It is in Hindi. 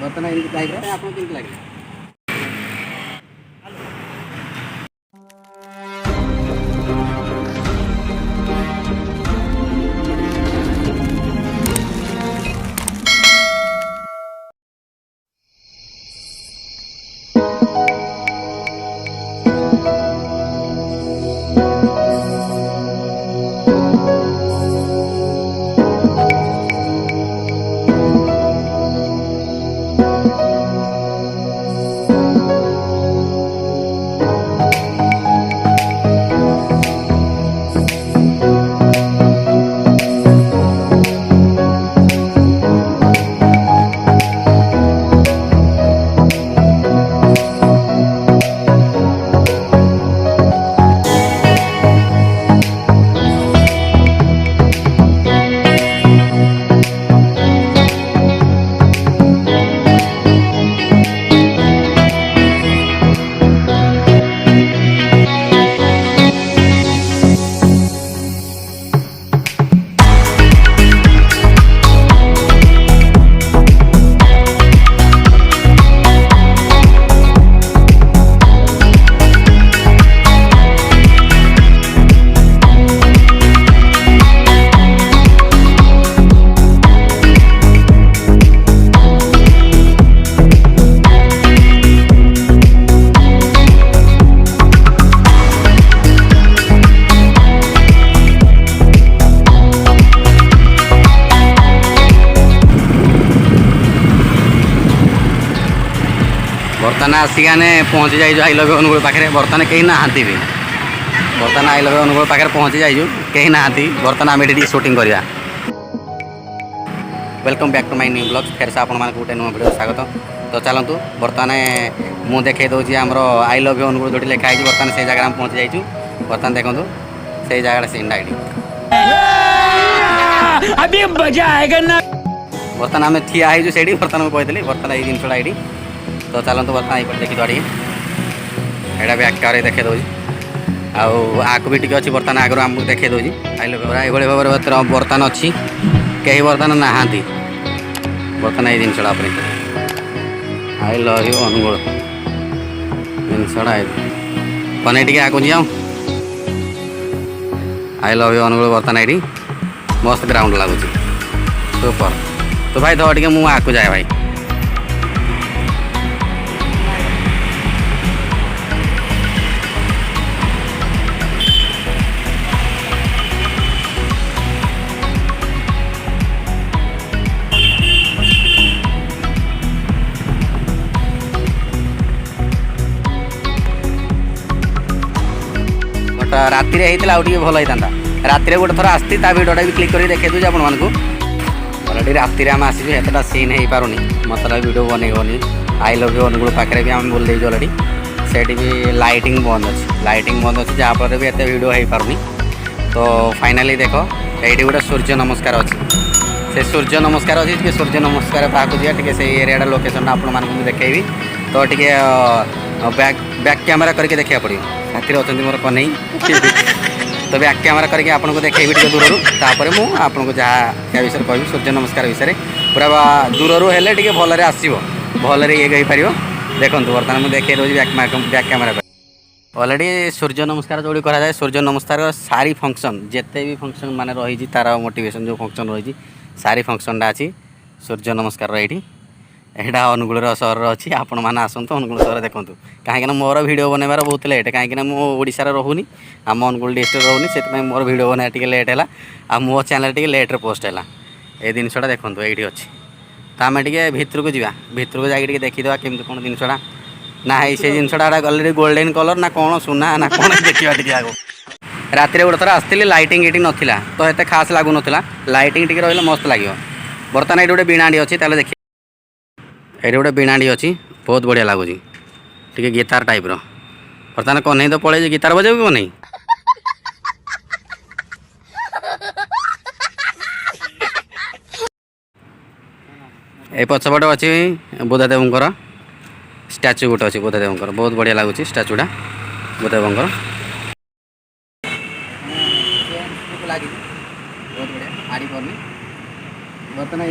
ବର୍ତ୍ତମାନ ଏମିତି ଟାଇପ୍ର ଆପଣ କେମିତି ଲାଗିଲା? बर्तमान आसिक आने पहुँची जाइए आई लव अनुगुल पाखे बर्तमान कहीं नहांती भी बर्तमान आई लव अनुगुल पाखे पहुँची जाइए कहीं नहांती बर्तमान आम ये शूटिंग करवा। Welcome back to my new blog फिर से आपण गोटे नुआ वीडियो स्वागत। तो चलतु बर्तमान मुझे देखे दूसरी आमर आई लव यू अनुगुल जो लिखाई बर्तमान से जगह पहुँची जाइए बर्तमान देखो से जगह सीन डाइट बर्तमान आम ठिया हो बर्तमान मुझे बर्तमान ये जिनसा ये तो चलते बर्तमान ये देखी थोड़ी यहाँ भी आगे देखे दूसरी आग भी टी अच्छी बर्तमान आगे आमको देखे दूसरी आई लव ये भाव बर्तमान अच्छी कहीं बर्तमान नहांती बर्तमान ये जिनसा आई लव यू अनुगुल जिनसा कने टे आगे जाओ आई लव यू अनुगुल बर्तमान ये मस्त ग्राउंड लगुच सुपर। तो भाई तो टे मुझे आगे जाए भाई राति भल होता राति गोटे थर आसती भिडियोटा भी क्लिक कर देखे दूसरे आपको अलरेडी राति आम आसी एतटा सीन हो पारुनी मतलब वीडियो बनईबनी आई लव यू अनुगुल पाखे भी आम बोल देचु अलरेडी से भी लाइटिंग बंद अच्छी जहाँफल भी एत वीडियो हो पारुनी। तो फाइनाली देख ये गोटे सूर्य नमस्कार अच्छी से सूर्य नमस्कार अच्छी सूर्य नमस्कार पाक जी से एरिया लोकेशन आपको देखी तो टे बैक कैमेरा करके देखा पड़ो साथी अच्छा मोर कन्हई तो बैक कैमेरा करके आपको देखी टे दूर तापर मुझे जहाँ क्या विषय कह सूर्य नमस्कार विषय पूरा दूर हेल्ले टे भलि आसो भलि ये पार देखो बर्तमान मुझे देखे दूसरी बैक कैमेरा अलरेडी सूर्य नमस्कार जो कराए सूर्य नमस्कार सारी फंक्शन जिते भी फंक्शन मान रही तार मोटिवेशन जो फंक्शन रही सारी फंक्शनटा अच्छी सूर्य नमस्कार ये यहाँ अनुगुल सहर अच्छी आपण मैंने आसतु अनुगुल सहर देखूँ कहीं मोर भिडियो बनवार बहुत लेट कहीं मुझे रोनी आम अनुगुल डिस्ट्रिक्ट रोनी से मोर भिडियो बनवा टे लेट है आ मो चैनल टे लेट्रे पोस्ट है ये जिनसा देखूँ ये अच्छी तो आम टे भितर को जा भितर को जाकि देखीदा केमती कौन जिनसा ना से जिनसा अलरेडी गोल्डन कलर ना कौन सुना ना कौन देखा टे आगे राति गोटे थर आसती लाइटिंग ये नाला तो ये खास लगुन लाइटिंग टे रही मस्त लगे बर्तमान ये गोटे बीणाटी अच्छी देखिए ये गोटे बीणाटी अच्छी बहुत बढ़िया लगुच टे गिटार टाइप बर्तमान कन्हई तो पड़े गिटार बजाऊ कन्हई ये पछपट अच्छी बुद्धदेव स्टाच्यू गोटे अच्छी बुद्धदेव बहुत बढ़िया लगुच स्टाच्यूटा बुद्धदेव बहुत बढ़िया आड़ी बर्तमान